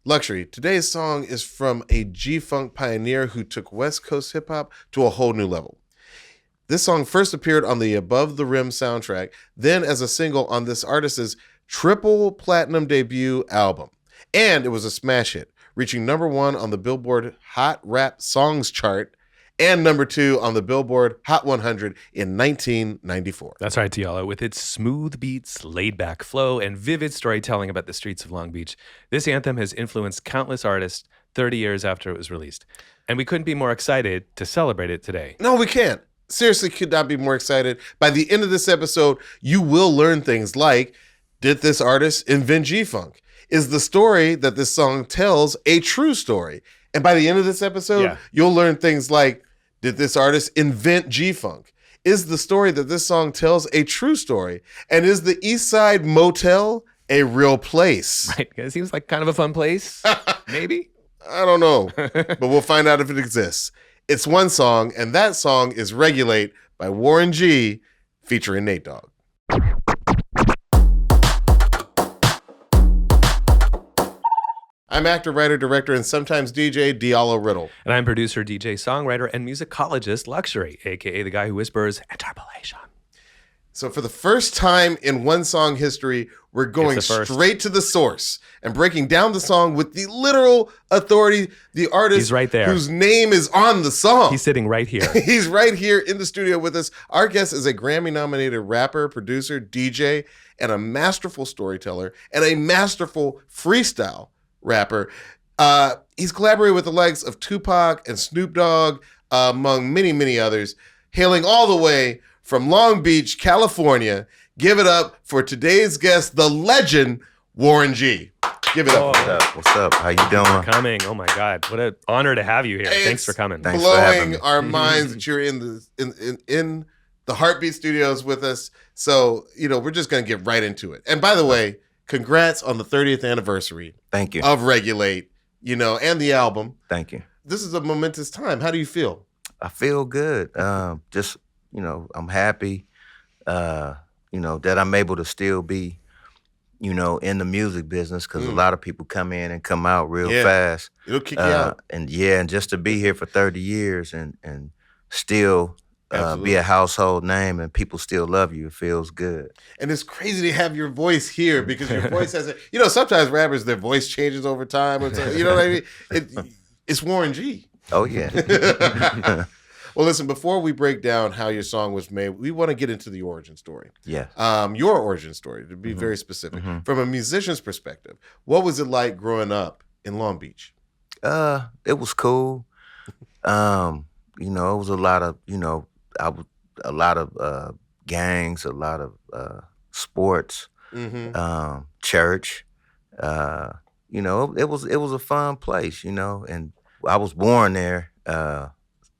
Luxury. Today's song is from a G-Funk pioneer who took West Coast hip-hop to a whole new level. This song first appeared on the Above the Rim soundtrack, then as a single on this artist's triple platinum debut album. And it was a smash hit, reaching #1 on the Billboard Hot Rap Songs chart and #2 on the Billboard Hot 100 in 1994. That's right, Diallo. With its smooth beats, laid-back flow, and vivid storytelling about the streets of Long Beach, this anthem has influenced countless artists 30 years after it was released. And we couldn't be more excited to celebrate it today. No, we can't. Seriously, could not be more excited. By the end of this episode, you will learn things like, did this artist invent G-Funk? Is the story that this song tells a true story? And by the end of this episode, you'll learn things like, did this artist invent G-Funk? Is the story that this song tells a true story? And is the Eastside Motel a real place? Right. It seems like kind of a fun place. Maybe? I don't know, but we'll find out if it exists. It's one song, and that song is Regulate by Warren G featuring Nate Dogg. I'm actor, writer, director, and sometimes DJ Diallo Riddle. And I'm producer, DJ, songwriter, and musicologist LUXXURY, a.k.a. the guy who whispers Interpolation. So for the first time in One Song history, we're going straight to the source and breaking down the song with the literal authority, the artist He's right there. Whose name is on the song. He's sitting right here. He's right here in the studio with us. Our guest is a Grammy-nominated rapper, producer, DJ, and a masterful storyteller, and a masterful freestyle rapper. He's collaborated with the likes of Tupac and Snoop Dogg, among many, many others, hailing all the way from Long Beach, California. Give it up for today's guest, the legend, Warren G. Give it up. What's up? How you doing? Thanks for coming. Oh my God. What an honor to have you here. Thanks for coming. Thanks for having me. Blowing our minds that you're in the Heartbeat Studios with us. So, we're just going to get right into it. And by the way, congrats on the 30th anniversary. Thank you. Of Regulate, and the album. Thank you. This is a momentous time. How do you feel? I feel good. I'm happy, that I'm able to still be, in the music business because a lot of people come in and come out real fast. It'll kick you out. And just to be here for 30 years and still be a household name and people still love you, it feels good. And it's crazy to have your voice here because your voice has sometimes rappers, their voice changes over time. Or you know what I mean? It's Warren G. Oh, yeah. Well, listen, before we break down how your song was made, we want to get into the origin story. Yes. Your origin story, to be very specific. From a musician's perspective, what was it like growing up in Long Beach? It was cool. It was a lot of, a lot of gangs, a lot of sports, church. It was a fun place, and I was born there.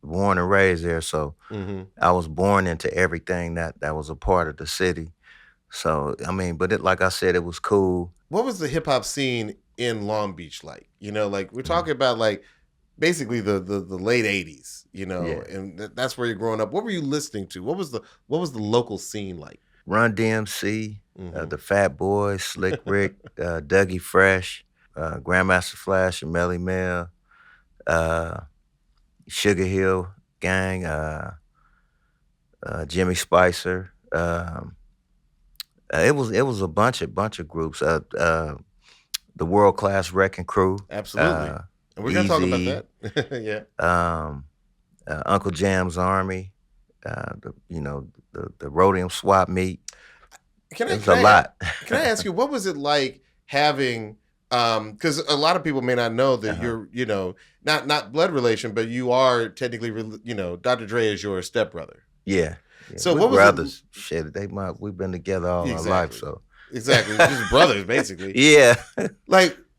Born and raised there, so I was born into everything that was a part of the city. So, but like I said, it was cool. What was the hip-hop scene in Long Beach like? We're talking about basically the late 80s, and that's where you're growing up. What were you listening to? What was the local scene like? Run DMC, the Fat Boys, Slick Rick, Dougie Fresh, Grandmaster Flash and Melly Mel, Sugar Hill Gang, Jimmy Spicer. It was a bunch of groups. The World Class Wrecking Crew. Absolutely. And we're gonna talk about that. Yeah. Uncle Jam's Army. The Rhodium Swap Meet. Can I ask you, what was it like having? Because a lot of people may not know that you're, not blood relation, but you are technically, Dr. Dre is your stepbrother. Yeah. So what was brothers? Shit, we've been together all our life, so exactly, just brothers basically. Yeah.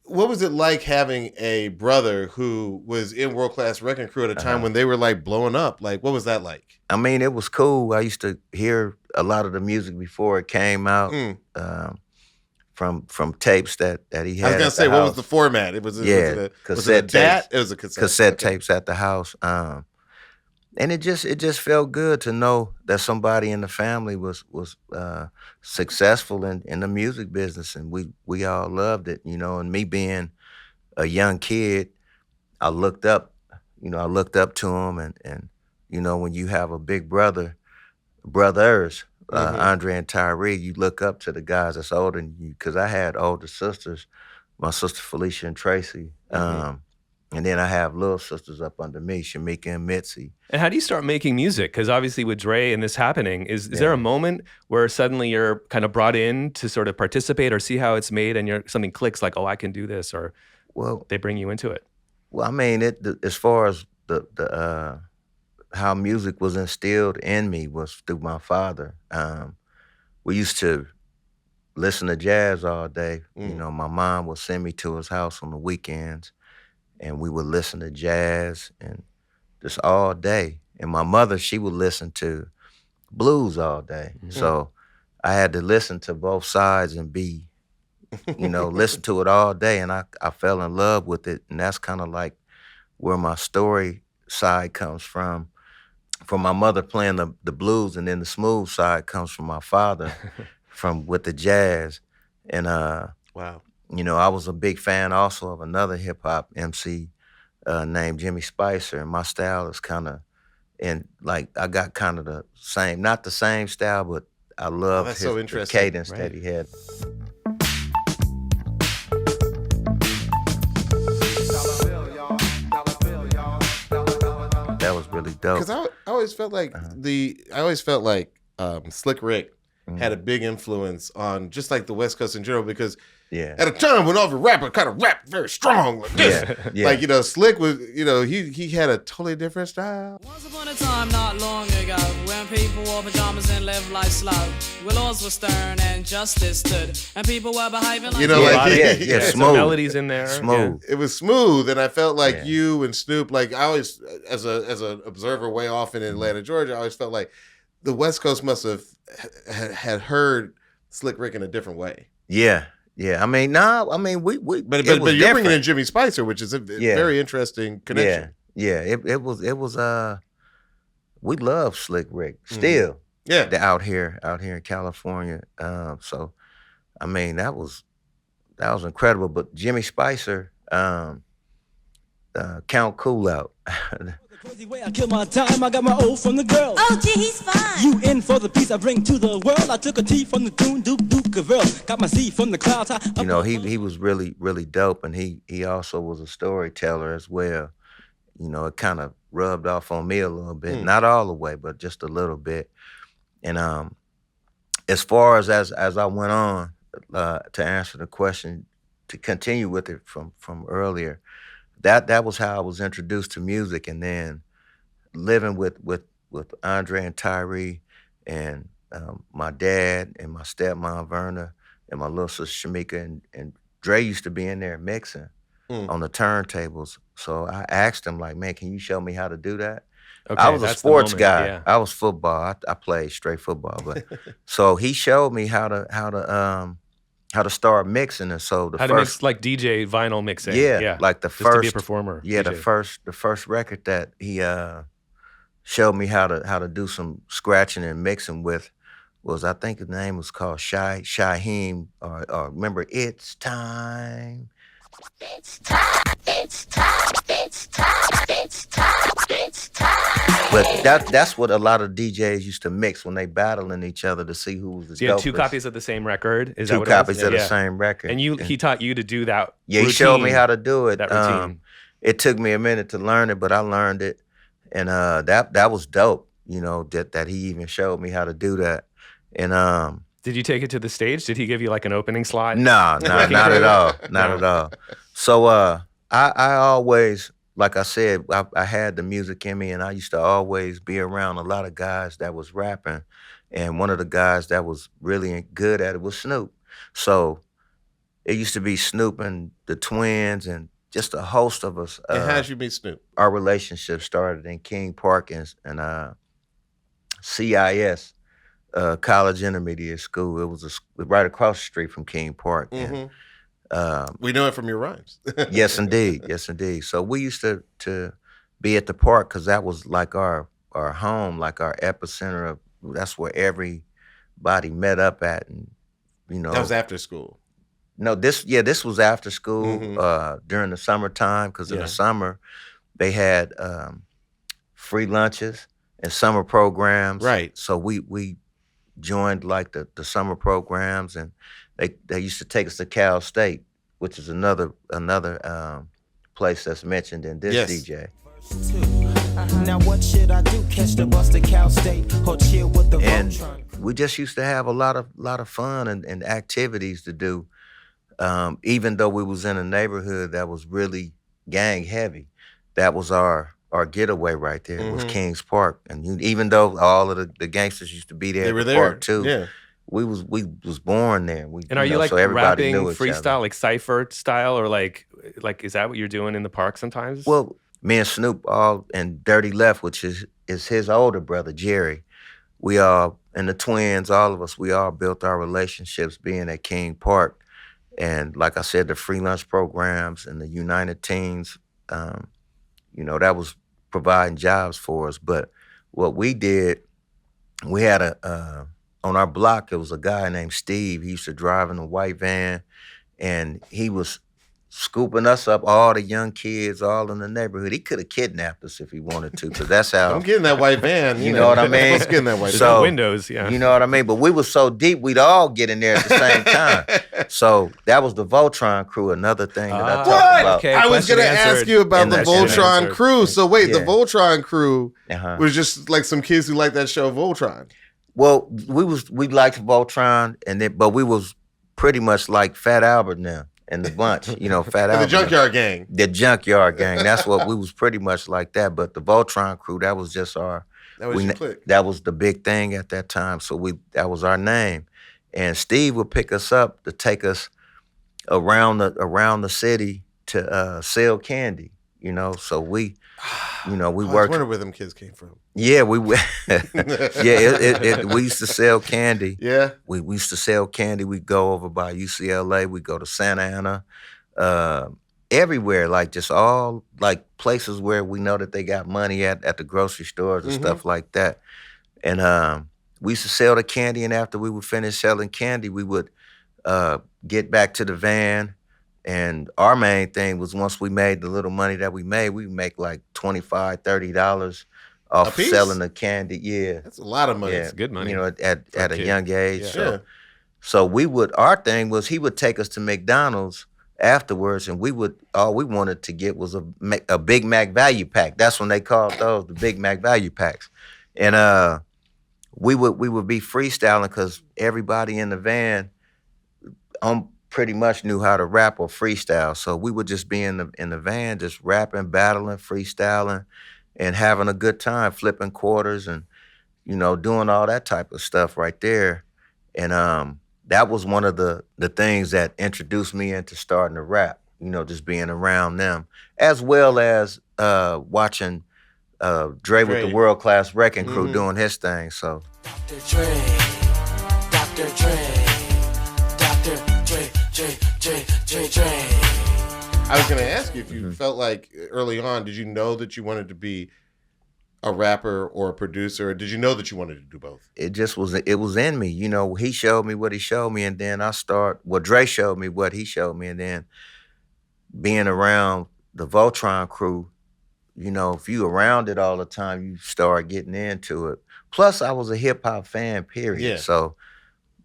What was it like having a brother who was in World Class Wrecking Crew at a time when they were blowing up? What was that like? It was cool. I used to hear a lot of the music before it came out. From tapes that he had. I was gonna say, what was the format? Cassette tapes. It was a cassette tapes at the house. And it just felt good to know that somebody in the family was successful in the music business, and we all loved it, And me being a young kid, I looked up, I looked up to him, and when you have a big brothers, Andre and Tyree, you look up to the guys that's older than you, because I had older sisters, my sister Felicia and Tracy, and then I have little sisters up under me, Shamika and Mitzi. And how do you start making music? Because obviously with Dre and this happening, is there a moment where suddenly you're kind of brought in to sort of participate or see how it's made, and something clicks like, oh, I can do this, or they bring you into it? Well, I mean, as far as the how music was instilled in me was through my father. We used to listen to jazz all day. My mom would send me to his house on the weekends, and we would listen to jazz and just all day. And my mother, she would listen to blues all day. So I had to listen to both sides and listen to it all day. And I fell in love with it. And that's kind of like where my story side comes from my mother playing the blues, and then the smooth side comes from my father with the jazz. And wow. I was a big fan also of another hip hop MC named Jimmy Spicer, and my style is kind of, I got kind of the same, not the same style, but I love the cadence that he had. That was really dope. Because I always felt like Slick Rick had a big influence on just like the West Coast in general, because at a time when all the rapper kind of rapped very strong like this. Like, Slick was, he had a totally different style. Once upon a time not long ago, when people wore pajamas and lived life slow, where laws were stern and justice stood, and people were behaving like smooth. Some melodies in there. Smooth. It was smooth, and I felt like you and Snoop, like I always, as an observer way off in Atlanta, Georgia, I always felt like the West Coast must have had heard Slick Rick in a different way. Yeah. I mean, we but you're bringing in Jimmy Spicer, which is a very interesting connection. Yeah. It was we love Slick Rick still. Yeah. Out here in California. So I mean, that was incredible. But Jimmy Spicer, Count Cool Out. Crazy way I kill my time, I got my O from the girl. Oh, gee, he's fine. You in for the peace I bring to the world. I took a T from the tune, Duke Cavell. Got my C from the clouds. He was really, really dope, and he also was a storyteller as well. It kind of rubbed off on me a little bit, not all the way, but just a little bit. And as far as I went on to answer the question, to continue with it from earlier, that was how I was introduced to music, and then living with Andre and Tyree, and my dad and my stepmom Verna and my little sister Shamika, and Dre used to be in there mixing on the turntables. So I asked him, like, man, can you show me how to do that? Okay, I was a sports guy. Yeah. I was football. I played straight football, but so he showed me how to start mixing, and so how to mix like DJ vinyl mixing. Like the just first to be a performer. Yeah, DJ. the first record that he showed me how to do some scratching and mixing with was, I think the name was called Shaheem, or remember It's Time. It's time, it's time, it's time, it's time, it's time. But that's what a lot of DJs used to mix when they battling each other to see who was the dopest. You had two copies of the same record? Is that two what copies it was? of the same record. And he taught you to do that he showed me how to do it. That routine. It took me a minute to learn it, but I learned it. And that was dope, that he even showed me how to do that. And did you take it to the stage? Did he give you like an opening slide? No, not at all. Not at all. So I always, like I said, I had the music in me, and I used to always be around a lot of guys that was rapping. And one of the guys that was really good at it was Snoop. So it used to be Snoop and the Twins and just a host of us. And how'd you meet Snoop? Our relationship started in King Park and CIS, College Intermediate School. It was right across the street from King Park. Mm-hmm. And, we know it from your rhymes. Yes, indeed. So we used to be at the park because that was like our home, like our epicenter of. That's where everybody met up at, and that was after school. No, this was after school during the summertime, because in the summer they had free lunches and summer programs. Right. So we joined like the summer programs, and they used to take us to Cal State, which is another place that's mentioned in this DJ. Now what should I do? Catch the bus to Cal State or chill with the Voltron? We just used to have a lot of fun and activities to do. Even though we was in a neighborhood that was really gang heavy, that was our getaway right there. It was Kings Park, and even though all of the gangsters used to be there, They were at the there park too. Yeah. We was born there. And are you like so everybody rapping knew each freestyle, other. like cypher style, or like is that what you're doing in the park sometimes? Well, me and Snoop and Dirty Left, which is his older brother Jerry, we all, and the twins, all of us, we all built our relationships being at King Park. And like I said, the free lunch programs and the United Teens, that was providing jobs for us. But what we did, we had on our block, it was a guy named Steve. He used to drive in a white van, and he was scooping us up, all the young kids, all in the neighborhood. He could have kidnapped us if he wanted to, because that's how. I'm getting that white van. You know what I mean? Let's get in that white so, van. windows, yeah. You know what I mean? But we were so deep, we'd all get in there at the same time. So that was the Voltron crew, another thing that I talked about. Okay, I was going to question ask answered. you about And the that shit Voltron answered. crew. So wait, the Yeah. Voltron crew Uh-huh. was just like some kids who liked that show Voltron. Well, we liked Voltron, but we was pretty much like Fat Albert now and the bunch, Fat And Albert. the Junkyard Gang. The Junkyard Gang. That's what we was pretty much like that. But the Voltron crew, that was just our. That was your clique. That was the big thing at that time. So that was our name, and Steve would pick us up to take us around the city to sell candy. So we I was worked. wondering where them kids came from. Yeah, we we used to sell candy. Yeah. We used to sell candy. We'd go over by UCLA. We'd go to Santa Ana, everywhere, like just all like places where we know that they got money at the grocery stores and stuff like that. And we used to sell the candy, and after we would finish selling candy, we would get back to the van. And our main thing was, once we made the little money that we made, we would make like $25, $30 off A piece? selling the candy. Yeah. That's a lot of money. Yeah, It's good money. at a kid. young age. Yeah. So our thing was, he would take us to McDonald's afterwards, and all we wanted to get was a Big Mac value pack. That's when they called those the Big Mac value packs. And we would be freestyling, because everybody in the van pretty much knew how to rap or freestyle. So we would just be in the van, just rapping, battling, freestyling, and having a good time, flipping quarters and, doing all that type of stuff right there. And that was one of the things that introduced me into starting to rap, just being around them, as well as watching Dre with the World Class Wrecking Crew doing his thing. So Dr. Dre, Dr. Dre, Dr. Dre, Dre. I was going to ask you if you felt like early on, did you know that you wanted to be a rapper or a producer, or did you know that you wanted to do both? it was in me. He showed me what he showed me, and then Dre showed me what he showed me, and then being around the Voltron crew, if you around it all the time, you start getting into it. Plus, I was a hip hop fan, period. Yeah. So,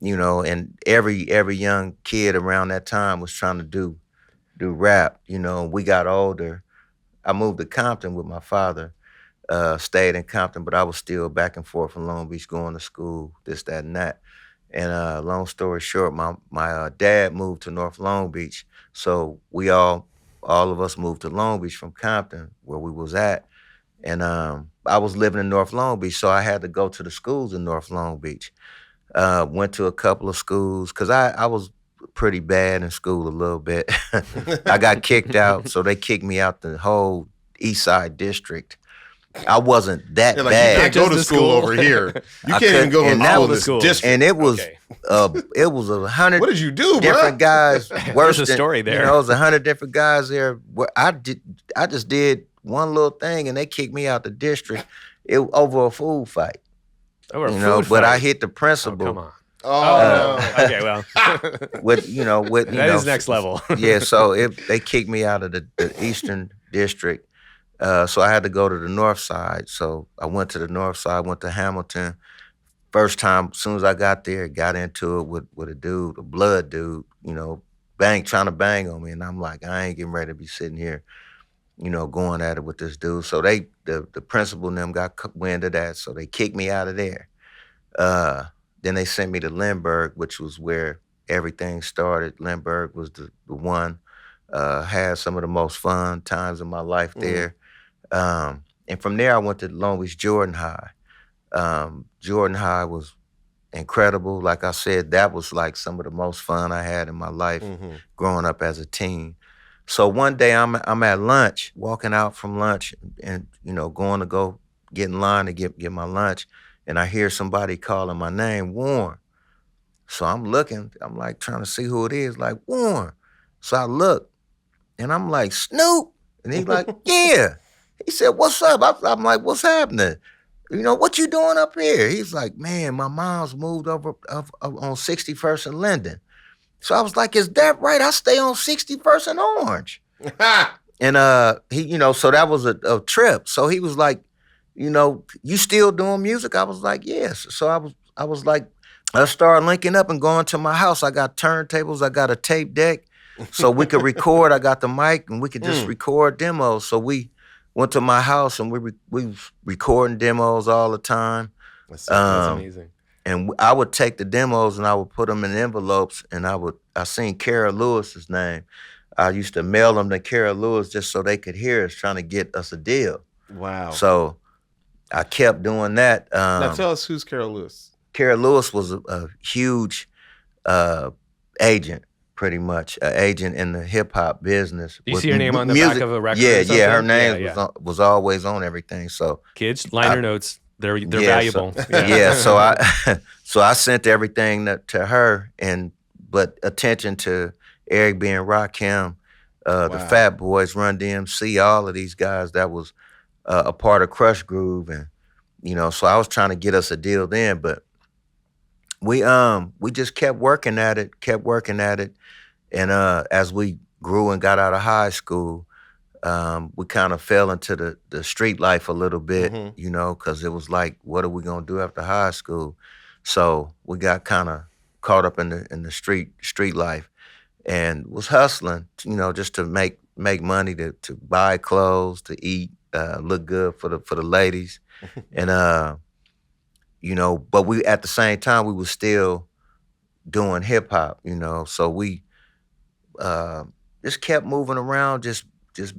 and every young kid around that time was trying to do rap. We got older. I moved to Compton with my father. Stayed in Compton, but I was still back and forth from Long Beach going to school, this, that, and that. And long story short, my dad moved to North Long Beach, so we all of us moved to Long Beach from Compton, where we was at. And I was living in North Long Beach, so I had to go to the schools in North Long Beach. Went to a couple of schools, because I was pretty bad in school a little bit. I got kicked out, so they kicked me out the whole Eastside district. I wasn't that You're like, bad. you can't go Just to the school school. over here. You I can't even couldn't- go and to that school in was this school. district. And it was Okay. it was 100 What did you do, bro? different guys. Worse There's a than, story there. it was 100 different guys there. Where I just did one little thing, and they kicked me out the district. It over a food fight. Oh, a But food I fight. hit the Oh, principal. come on. Okay, well, that is next level. Yeah, so they kicked me out of the Eastern District, so I had to go to the North Side. So I went to the North Side, went to Hamilton. First time, as soon as I got there, got into it with a dude, a blood dude, trying to bang on me, and I'm like, I ain't getting ready to be sitting here, going at it with this dude. So the principal and them got wind of that, so they kicked me out of there. Then they sent me to Lindbergh, which was where everything started. Lindbergh was the one. Had some of the most fun times in my life there. And from there, I went to Long Beach Jordan High. Jordan High was incredible. Like I said, that was like some of the most fun I had in my life growing up as a teen. So one day I'm at lunch, walking out from lunch and going to go get in line to get my lunch, and I hear somebody calling my name, Warren. So I'm looking, I'm like trying to see who it is, like Warren. So I look and I'm like, Snoop. And he's like, yeah. He said, what's up? I'm like, what's happening? What you doing up here? He's like, man, my mom's moved over on 61st and Linden. So I was like, is that right? I stay on 61st and Orange. And he, so that was a trip. So he was like, you still doing music? I was like, yes. So I was like, I started linking up and going to my house. I got turntables, I got a tape deck, so we could record. I got the mic and we could just record demos. So we went to my house and we was recording demos all the time. That's amazing. And I would take the demos and I would put them in envelopes, and I seen Kara Lewis's name. I used to mail them to Kara Lewis just so they could hear us, trying to get us a deal. Wow. So I kept doing that. Now tell us, who's Kara Lewis? Kara Lewis was a huge agent, pretty much, an agent in the hip hop business. You see her name on the back of a record? Yeah, her name was always on everything. So kids, liner notes, they're valuable. So I sent everything to her, but attention to Eric B. and Rakim, the Fat Boys, Run DMC, all of these guys that was a part of Crush Groove, and so I was trying to get us a deal then, but we just kept working at it, and as we grew and got out of high school, we kind of fell into the street life a little bit, because it was like, what are we gonna do after high school? So we got kind of caught up in the street life, and was hustling, just to make money to buy clothes, to eat, look good for the ladies, and but we at the same time we was still doing hip hop, so we just kept moving around, just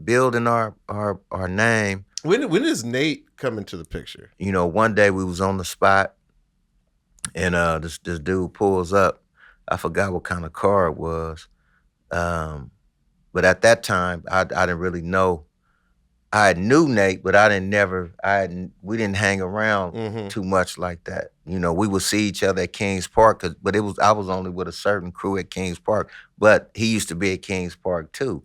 building our name. When does Nate come into the picture? One day we was on the spot, and this dude pulls up. I forgot what kind of car it was, but at that time I didn't really know. I knew Nate, but we didn't hang around too much like that. We would see each other at Kings Park, but I was only with a certain crew at Kings Park, but he used to be at Kings Park too.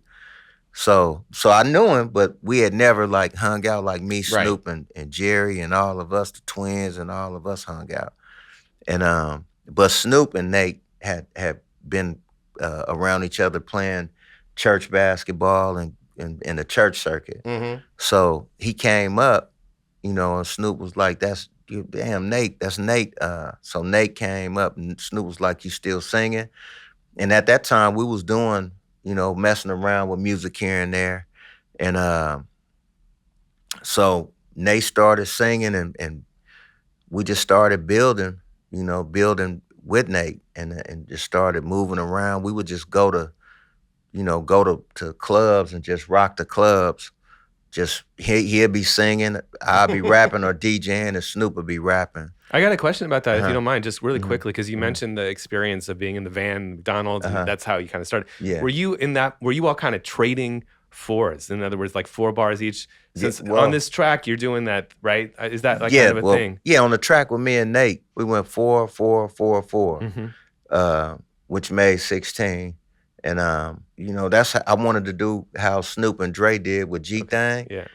So I knew him, but we had never like hung out like me, Snoop, and Jerry, and all of us, the twins, and all of us hung out. And but Snoop and Nate had been around each other playing church basketball and in the church circuit. So he came up, and Snoop was like, damn, Nate, that's Nate. So Nate came up, and Snoop was like, you still singing? And at that time we was doing, messing around with music here and there. And so Nate started singing, and we just started building with Nate, and just started moving around. We would just go to clubs and just rock the clubs. Just he'd be singing, I'd be rapping or DJing, and Snoop would be rapping. I got a question about that, if you don't mind, just really quickly, because you mentioned the experience of being in the van, McDonald's, and that's how you kind of started. Yeah. Were you all kind of trading fours? In other words, like 4 bars each? Since on this track, you're doing that, right? Is that like kind of a thing? Yeah, on the track with me and Nate, we went 4, 4, 4, 4, which made 16. And that's how I wanted to do how Snoop and Dre did with G-Thang. Yeah.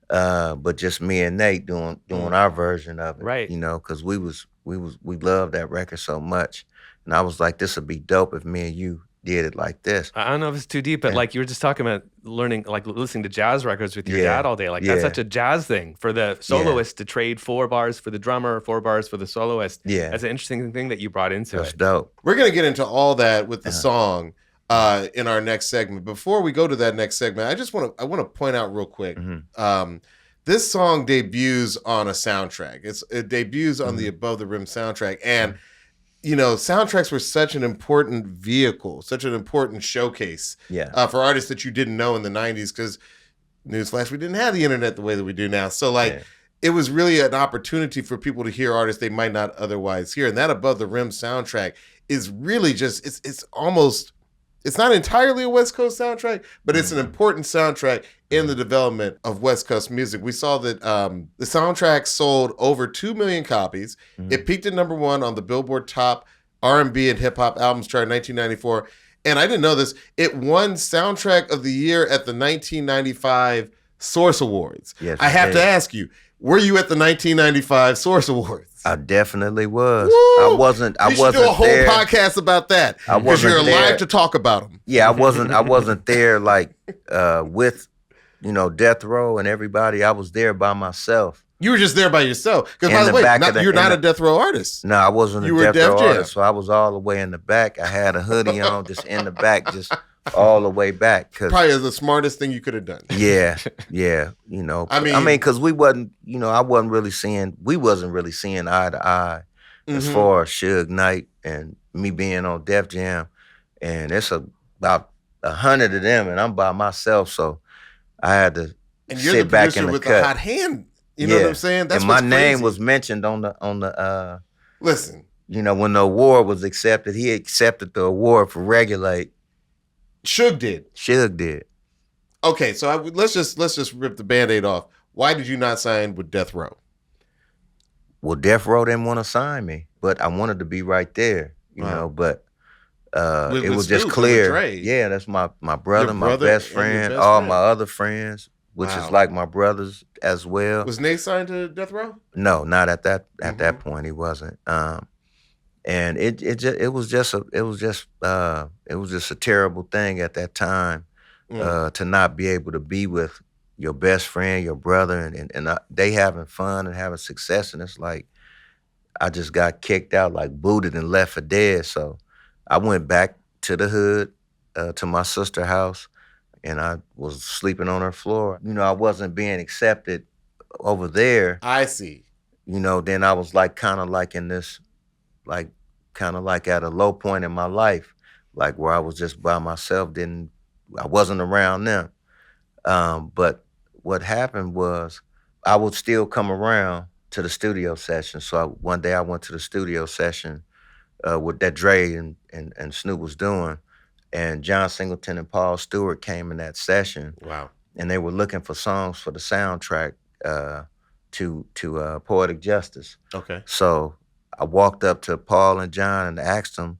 But just me and Nate doing our version of it. Right. Because we was we loved that record so much, and I was like, this would be dope if me and you did it like this. I don't know if it's too deep, but like you were just talking about learning, like listening to jazz records with your dad all day. Like that's such a jazz thing for the soloist to trade 4 bars for the drummer, 4 bars for the soloist. Yeah. That's an interesting thing that you brought into That's it. dope. We're going to get into all that with the song in our next segment. Before we go to that next segment, I want to point out real quick. This song debuts on a soundtrack. It debuts on the Above the Rim soundtrack. And you know, soundtracks were such an important vehicle, such an important showcase for artists that you didn't know in the 90s, because newsflash, we didn't have the internet the way that we do now. So it was really an opportunity for people to hear artists they might not otherwise hear. And that Above the Rim soundtrack is really just, it's not entirely a West Coast soundtrack, but it's an important soundtrack in the development of West Coast music. We saw that the soundtrack sold over 2 million copies. It peaked at #1 on the Billboard Top R&B and Hip Hop Albums chart in 1994. And I didn't know this. It won Soundtrack of the Year at the 1995 Source Awards. Yes, I have to ask you, were you at the 1995 Source Awards? I definitely was. Woo! I wasn't You should do a whole there. podcast about that, because you're alive to talk about them. Yeah, I wasn't there like with, you know, Death Row and everybody. I was there by myself. You were just there by yourself. Because, In by the the way, back of the- you're in not the- a Death Row artist. No, I wasn't You a were Death Row Def Jam. artist, so I was all the way in the back. I had a hoodie on, just in the back, just all the way back. Probably the smartest thing you could have done. Yeah, you know. I mean, because we wasn't really seeing eye to eye as far as Suge Knight and me being on Def Jam, and it's about 100 of them, and I'm by myself, so I had to And you're sit the back producer in the with cut. the hot hand. You know what I'm saying? That's and my what's name crazy. was mentioned on the Listen. you know, when the award was accepted, he accepted the award for Regulate. Suge did. Suge did. Okay, so let's just rip the Band-Aid off. Why did you not sign with Death Row? Well, Death Row didn't want to sign me, but I wanted to be right there, you know, but it was just Snoop, clear. with Dre. Yeah, that's my brother, my brother best and your friend, best all friend. my other friends, which is like my brothers as well. Was Nate signed to Death Row? No, not at that point. He wasn't. And it was just a terrible thing at that time to not be able to be with your best friend, your brother, and they having fun and having success, and it's like I just got kicked out, like booted and left for dead. So I went back to the hood, to my sister's house, and I was sleeping on her floor. You know, I wasn't being accepted over there. I see. You know, then I was like kind of like in this, like kind of like at a low point in my life, like where I was just by myself. I wasn't around them. But what happened was I would still come around to the studio session. So one day I went to the studio session with that Dre and Snoop was doing, and John Singleton and Paul Stewart came in that session. Wow. And they were looking for songs for the soundtrack to Poetic Justice. Okay. So I walked up to Paul and John and asked them,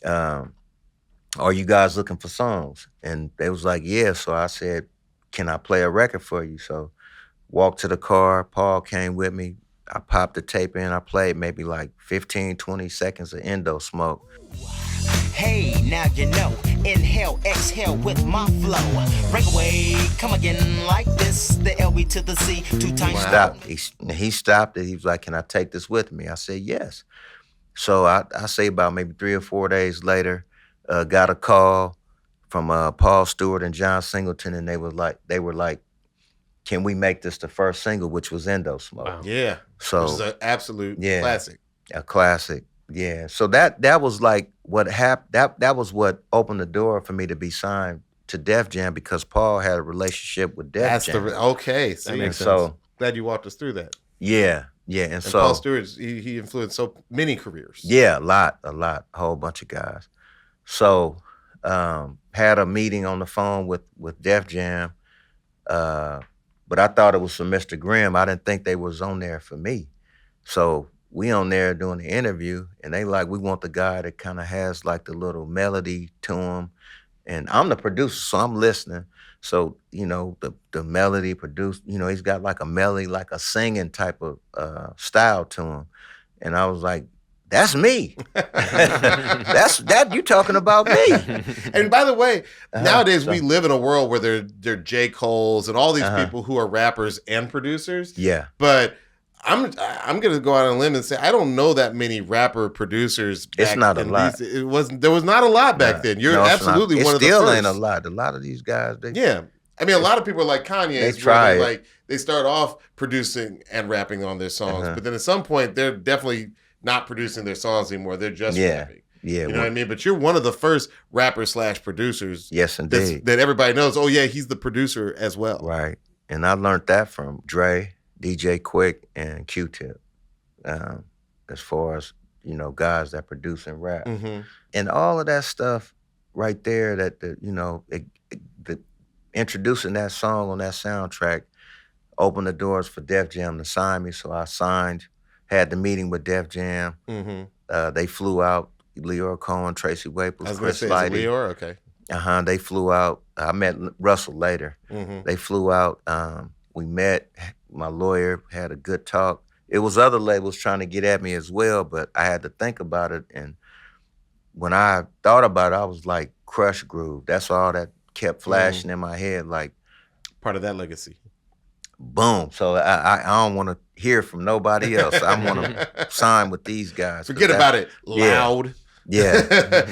are you guys looking for songs? And they was like, yeah. So I said, can I play a record for you? So walked to the car, Paul came with me. I popped the tape in, I played maybe like 15, 20 seconds of Endo Smoke. Hey, now you know, inhale, exhale with my flow. Break away, come again like this, the LB to the C, 2 times. He stopped it. He was like, can I take this with me? I said, yes. So I say about maybe 3 or 4 days later, got a call from Paul Stewart and John Singleton, and they were like, can we make this the first single, which was Endo Smoke? Wow. Yeah. So which is an absolute classic. A classic. Yeah. So that was like what happened. That was what opened the door for me to be signed to Def Jam, because Paul had a relationship with Def Jam. Okay. That makes sense. So glad you walked us through that. Yeah. And so Paul Stewart, he influenced so many careers. Yeah, a lot, a whole bunch of guys. So had a meeting on the phone with Def Jam, but I thought it was for Mr. Grimm. I didn't think they was on there for me. So we on there doing the interview, and they like, we want the guy that kind of has like the little melody to him. And I'm the producer, so I'm listening. So, you know, the melody produced, you know, he's got like a melody, like a singing type of style to him. And I was like, that's me. That you talking about me. And by the way, nowadays we live in a world where there are J. Cole's and all these people who are rappers and producers. Yeah. But I'm gonna go out on a limb and say I don't know that many rapper producers. It's not a lot. There was not a lot back then. You're absolutely one of the first. It still ain't a lot. A lot of these guys. Yeah. I mean, a lot of people are like Kanye. They try it. Like they start off producing and rapping on their songs, but then at some point they're definitely not producing their songs anymore. They're just rapping. Yeah. You know what I mean? But you're one of the first rappers/producers. Yes, indeed. That everybody knows. Oh yeah, he's the producer as well. Right. And I learned that from Dre, DJ Quick, and Q-Tip. As far as, you know, guys that produce and rap. And all of that stuff right there that you know, introducing that song on that soundtrack opened the doors for Def Jam to sign me. So I signed, had the meeting with Def Jam. They flew out, Leor Cohen, Tracy Waples, Chris Lighty. Leor? Okay. They flew out. I met Russell later. They flew out. We met. My lawyer had a good talk. It was other labels trying to get at me as well, but I had to think about it. And when I thought about it, I was like, Crush Groove. That's all that kept flashing in my head, like part of that legacy. Boom. So I don't want to hear from nobody else. I want to sign with these guys. Forget about it. Loud. Yeah.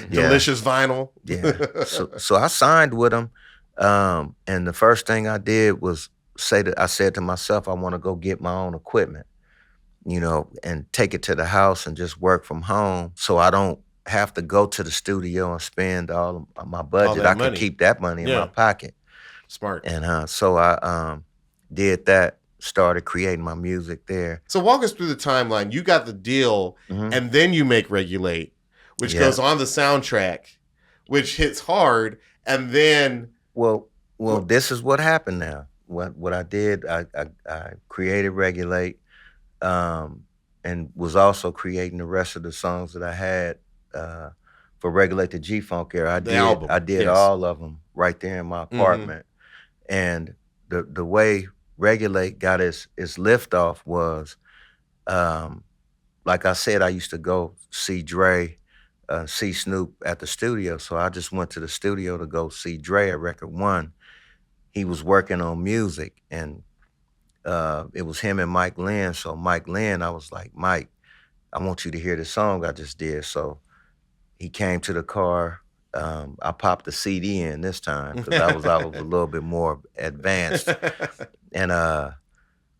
Delicious vinyl. Yeah. So I signed with them. And the first thing I did was I said to myself, I want to go get my own equipment, you know, and take it to the house and just work from home so I don't have to go to the studio and spend all of my budget. I can keep that money in my pocket. Smart. And so I did that, started creating my music there. So walk us through the timeline. You got the deal, and then you make Regulate, which goes on the soundtrack, which hits hard, and then... Well, this is what happened now. What I did, I created Regulate, and was also creating the rest of the songs that I had for Regulate the G-Funk era. I did all of them right there in my apartment. And the way Regulate got its liftoff was, like I said, I used to go see Dre, see Snoop at the studio. So I just went to the studio to go see Dre at Record One. He was working on music, and it was him and Mike Lynn. So Mike Lynn, I was like, Mike, I want you to hear the song I just did. So he came to the car. I popped the CD in this time because I was a little bit more advanced. And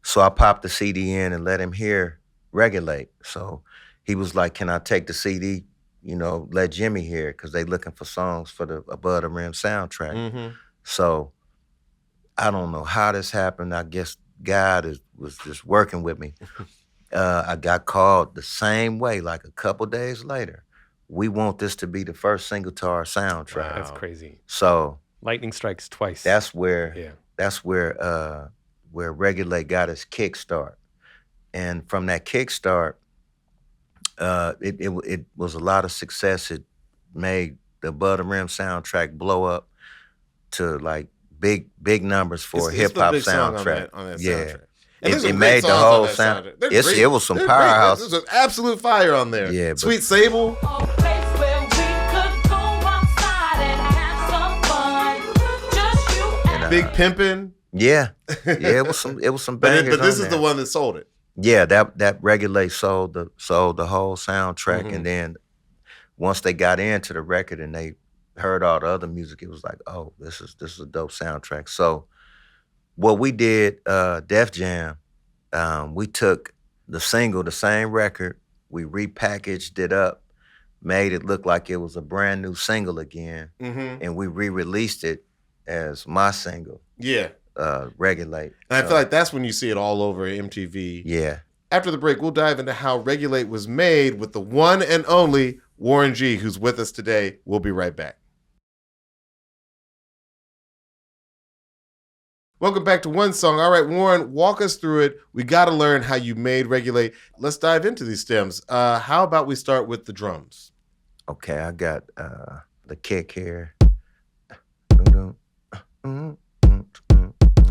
so I popped the CD in and let him hear Regulate. So he was like, can I take the CD, you know, let Jimmy hear it, because they looking for songs for the Above the Rim soundtrack. So I don't know how this happened. I guess God was just working with me. I got called the same way, like a couple days later. We want this to be the first single to our soundtrack. Wow. That's crazy. So lightning strikes twice. That's where Regulate got its kickstart. And from that kickstart, it was a lot of success. It made the Above the Rim soundtrack blow up to like big numbers for a hip hop soundtrack. On that soundtrack. It made the whole sound. It was some powerhouse. There's an absolute fire on there. Yeah, Sweet Sable. Big Pimpin'. Yeah, it was some bangers. But this is the one that sold it. Yeah, that Regulate sold the whole soundtrack, and then once they got into the record and they heard all the other music, it was like, oh, this is a dope soundtrack. So what we did, Def Jam, we took the single, the same record, we repackaged it up, made it look like it was a brand new single again, and we re-released it as my single. Yeah. Regulate. And I feel like that's when you see it all over MTV. Yeah. After the break, we'll dive into how Regulate was made with the one and only Warren G, who's with us today. We'll be right back. Welcome back to One Song. All right, Warren, walk us through it. We got to learn how you made Regulate. Let's dive into these stems. How about we start with the drums? Okay, I got the kick here.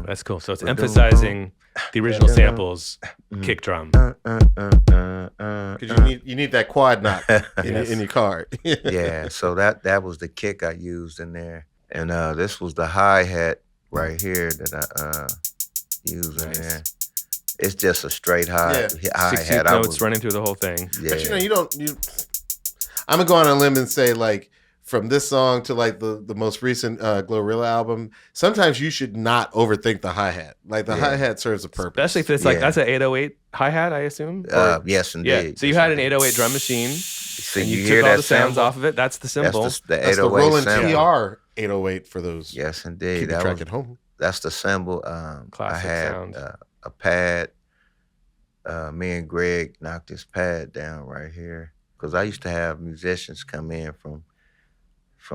That's cool. So it's emphasizing the original samples, kick drum. Because you need that quad knock in your car. Yeah, so that was the kick I used in there. And this was the hi-hat right here that I used in there. It's just a straight hi-hat. 16 notes running through the whole thing. Yeah. But I'm going to go on a limb and say, like, from this song to like the most recent Glorilla album, sometimes you should not overthink the hi-hat. Like the hi-hat serves a purpose. Especially if it's like, that's an 808 hi-hat, I assume? Yes, indeed. Yeah. So you had an 808 drum machine, so and you you hear took all that the sounds sample? off of it. That's the symbol. That's the 808 That's the Roland sample. TR 808 for those. Yes, indeed. Keep track at home. That's the symbol. Classic I had sound. A pad. Me and Greg knocked this pad down right here because I used to have musicians come in from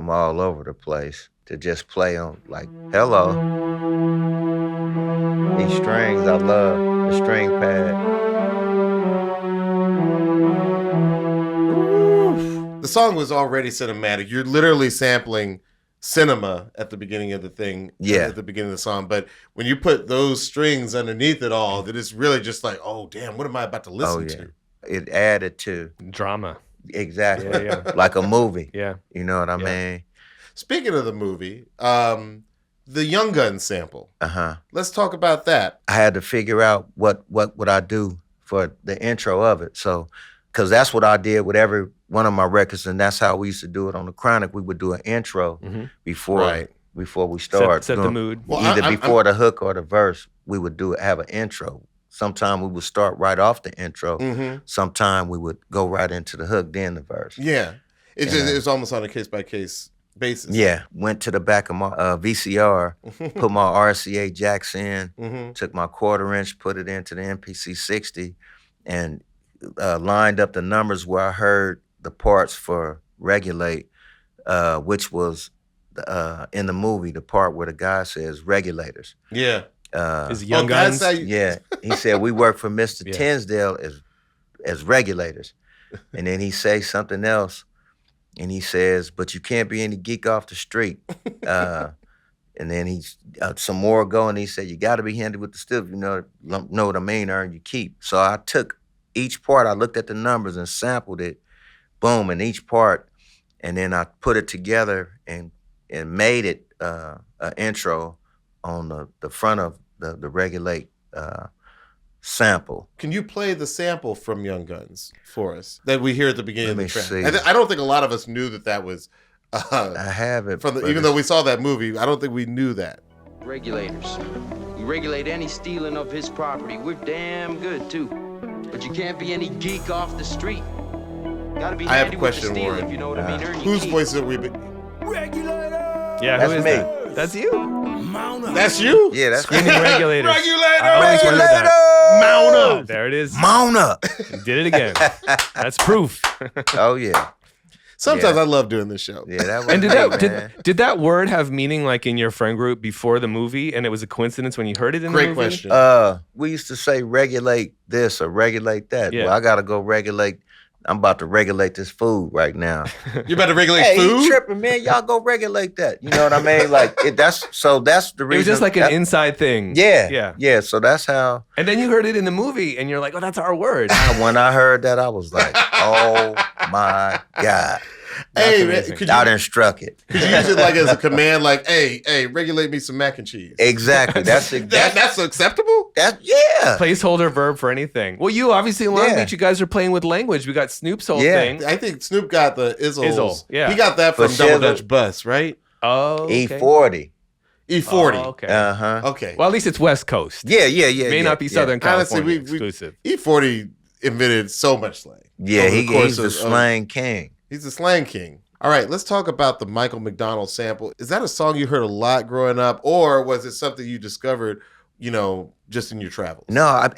all over the place to just play on, like, hello. These strings, I love the string pad. The song was already cinematic. You're literally sampling cinema at the beginning of the thing, at the beginning of the song. But when you put those strings underneath it all, that it's really just like, oh, damn, what am I about to listen to? It added to drama. Exactly. Like a movie. Yeah. You know what I mean? Speaking of the movie, the Young Guns sample. Let's talk about that. I had to figure out what would I do for the intro of it. So, because that's what I did with every one of my records, and that's how we used to do it on the Chronic. We would do an intro before we start. Set the mood. Either before the hook or the verse, we would have an intro. Sometime we would start right off the intro. Sometime we would go right into the hook, then the verse. Yeah. It's almost on a case-by-case basis. Yeah. Went to the back of my VCR, put my RCA jacks in, took my 1/4 inch, put it into the MPC 60, and lined up the numbers where I heard the parts for Regulate, which was in the movie, the part where the guy says Regulators. Yeah. Is Young Guns? Yeah. He said, we work for Mr. Tinsdale as regulators. And then he says something else. And he says, but you can't be any geek off the street. And then he's some more going. He said, you got to be handy with the stiff. You know what I mean? Earn your keep. So I took each part. I looked at the numbers and sampled it. Boom, in each part. And then I put it together and made it an intro on the front of the Regulate sample. Can you play the sample from Young Guns for us that we hear at the beginning of the track? See. I don't think a lot of us knew that was. I have it. Even though we saw that movie, I don't think we knew that. Regulators. We regulate any stealing of his property. We're damn good too. But you can't be any geek off the street. Gotta be I have handy a with question, the steal, Warren. if you know what I mean. Earn your Whose keep. voice are we? Yeah, That's who is me. that? That's you. That's you? Yeah, that's Screaming Regulators. Regulators! I always wondered that. Mount up! There it is. Mount up. You did it again. That's proof. Oh, yeah. Sometimes I love doing this show. Yeah, that was And man. did that word have meaning like in your friend group before the movie, and it was a coincidence when you heard it in the Great movie? question. We used to say regulate this or regulate that. Yeah. Well, I got to go regulate. I'm about to regulate this food right now. You about to regulate Hey, food? you tripping, man. Y'all go regulate that. You know what I mean? Like, that's the reason. It was just like an inside thing. Yeah. Yeah. So that's how. And then you heard it in the movie, and you're like, oh, that's our word. When I heard that, I was like, oh my God. Hey, amazing. could I you done struck it. use it like as a command, like, hey, regulate me some mac and cheese? Exactly. That's That's acceptable? yeah. Placeholder verb for anything. Well, you obviously in Long Yeah. Beach, you guys are playing with language. We got Snoop's whole Yeah. thing. I think Snoop got the Izzles. Izzle, yeah. He got that For from Double Shizzle. Dutch Bus, right? Oh, okay. E40. E40. Oh, okay. Uh-huh. Okay. Well, at least it's West Coast. Yeah. May not be Southern Honestly, California we exclusive. E40 invented so much slang. Yeah, over the course he's the of- slang king. He's the slang king. All right, let's talk about the Michael McDonald sample. Is that a song you heard a lot growing up, or was it something you discovered, just in your travels? No, I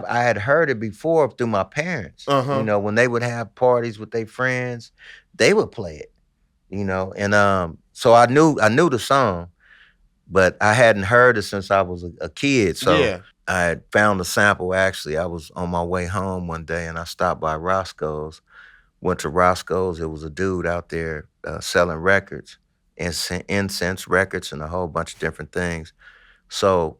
had heard it before through my parents. Uh-huh. You know, when they would have parties with their friends, they would play it. And so I knew the song, but I hadn't heard it since I was a kid. So Yeah. I had found the sample. Actually, I was on my way home one day and I stopped by Roscoe's. Went to Roscoe's. It was a dude out there selling records, incense records, and a whole bunch of different things. So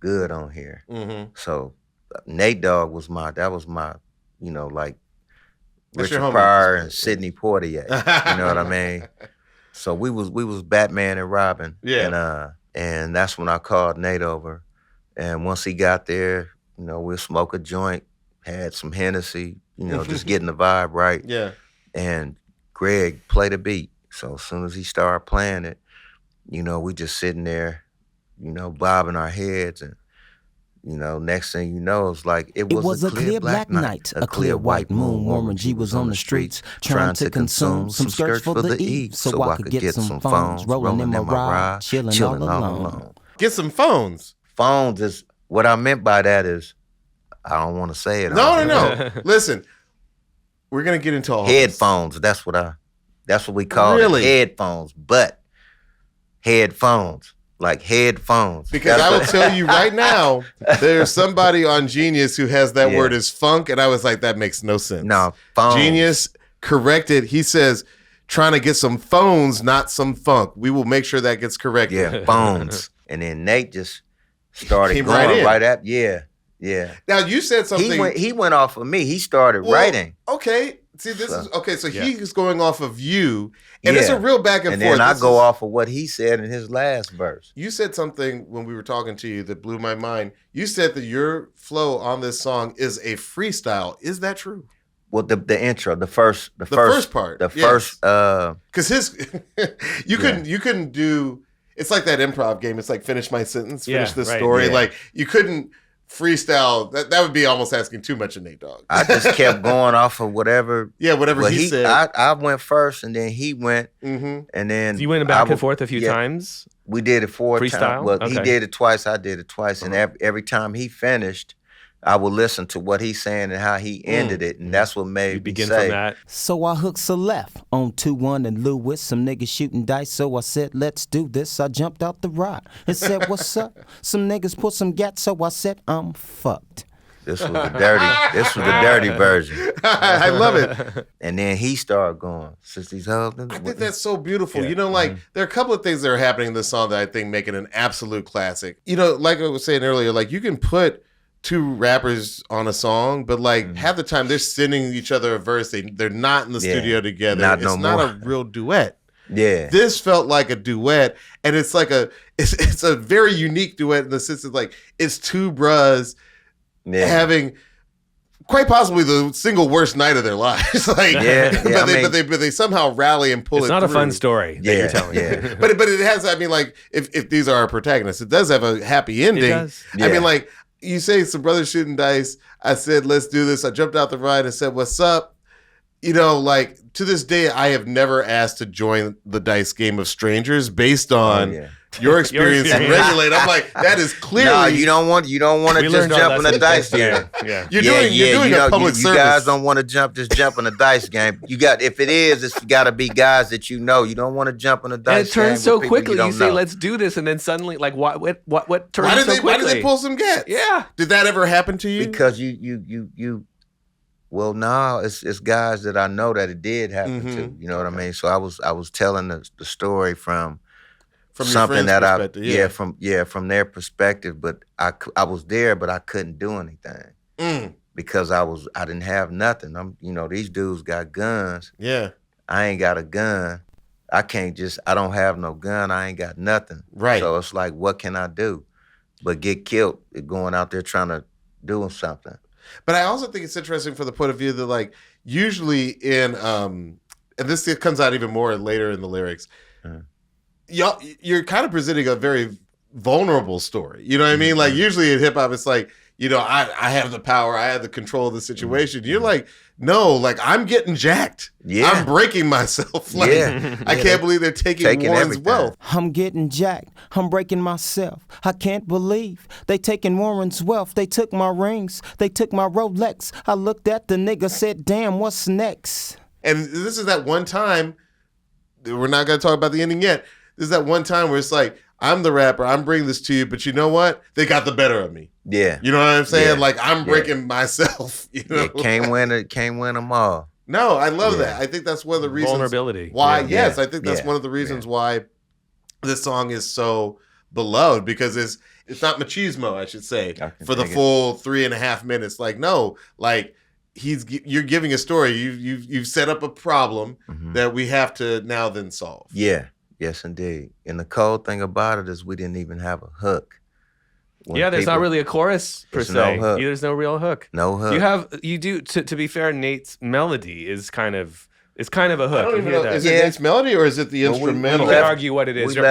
good on here. Mm-hmm. So Nate Dogg was my, you know, like That's your Richard homie. Pryor and Sidney Poitier. You know what I mean? So we was Batman and Robin. Yeah. And that's when I called Nate over. And once he got there, you know, we'll smoke a joint, had some Hennessy, you know, just getting the vibe right. Yeah. And Greg played a beat. So as soon as he started playing it, you know, we just sitting there, you know, bobbing our heads. And, you know, next thing you know, it's like, it was a clear black night, a clear white moon. Warren G was on the streets trying to consume some skirts for the eve so I could get some phones rolling in my ride, chilling all alone. Get some phones. Phones is, what I meant by that is, I don't want to say it. No. Listen, we're going to get into all headphones. That's what we call it. Headphones, but headphones. Like headphones. Because I will tell you right now, there's somebody on Genius who has that word as funk, and I was like, that makes no sense. No, phones. Genius corrected. He says, trying to get some phones, not some funk. We will make sure that gets corrected. Yeah, phones. And then Nate just started Came going right at. Yeah. Now you said something. He went off of me. He started writing. Okay. See, this is okay. So he's going off of you, and it's a real back and forth. And then I go off of what he said in his last verse. You said something when we were talking to you that blew my mind. You said that your flow on this song is a freestyle. Is that true? Well, the intro, the first part, first. Because his, you couldn't do. It's like that improv game. It's like finish my sentence, finish this story. Yeah. Like you couldn't freestyle. That would be almost asking too much of Nate Dogg. I just kept going off of whatever. Yeah, whatever he said. I went first, and then he went, and then you went back and forth a few times. We did it 4 times. Freestyle? Well, Okay. he did it twice. I did it twice, and every time he finished, I would listen to what he's saying and how he ended it, and that's what made me begin say. from that. So I hooks a left on 2-1 and Lewis. Some niggas shooting dice, so I said, let's do this. I jumped out the ride and said, what's up? Some niggas put some gas, so I said, I'm fucked. This was the dirty version. I love it. And then he started going, since these husbands. I think that's so beautiful. Yeah. You know, like there are a couple of things that are happening in this song that I think make it an absolute classic. You know, like I was saying earlier, like you can put two rappers on a song, but like half the time they're sending each other a verse. They're not in the studio together. It's not a real duet. Yeah. This felt like a duet, and it's like it's a very unique duet in the sense of like it's two bros having quite possibly the single worst night of their lives. Like, but they somehow rally and pull it. It's not through. a fun story that you're telling. Yeah. but it has. I mean, like if these are our protagonists, it does have a happy ending. It does. Yeah. I mean, like you say, some brothers shooting dice. I said, let's do this. I jumped out the ride and said, what's up? You know, like to this day, I have never asked to join the dice game of strangers based on your experience in Regulate. I'm like, that is clearly. No, you don't want to just jump in the dice game. You're doing a public service. You guys don't want to just jump in the dice game. You got, if it is, it's got to be guys that you know. You don't want to jump in the dice game. And it turns so with people quickly. You say, know. let's do this, and then suddenly, like, what turns Why did so quickly? Why did they pull some gats? Yeah. Did that ever happen to you? Because you. Well, no, it's guys that I know that it did happen to. You know what I mean? So I was telling the story from something that from their perspective. But I was there, but I couldn't do anything because I didn't have nothing. These dudes got guns. Yeah, I ain't got a gun. I don't have no gun. I ain't got nothing. Right. So it's like, what can I do? But get killed going out there trying to do something. But I also think it's interesting from the point of view that, like, usually in, and this comes out even more later in the lyrics, you're kind of presenting a very vulnerable story. You know what I mean? Like, usually in hip hop, it's like, I have the power, I have the control of the situation. You're like, no, like, I'm getting jacked. Yeah. I'm breaking myself. Like, I can't believe they're taking Warren's everything. wealth. I'm getting jacked. I'm breaking myself. I can't believe they taking Warren's wealth. They took my rings. They took my Rolex. I looked at the nigga, said, damn, what's next? And this is that one time, we're not going to talk about the ending yet. This is that one time where it's like, I'm the rapper, I'm bringing this to you, but you know what? They got the better of me. Yeah. You know what I'm saying? Yeah. Like, I'm breaking myself. You know? Can't win them all. No, I love that. I think that's one of the reasons. Vulnerability. Why, Yeah. yes, I think that's one of the reasons why this song is so beloved, because it's not machismo, I should say, for the dig it. full 3.5 minutes. Like, no, like you're giving a story. You've set up a problem that we have to now then solve. Yeah, yes, indeed. And the cold thing about it is we didn't even have a hook. There's not really a chorus per se. No hook. There's no real hook. No hook. You do. To be fair, Nate's melody is kind of a hook. I don't even know. Is it Nate's melody or is it the instrumental? We can argue what it is. Or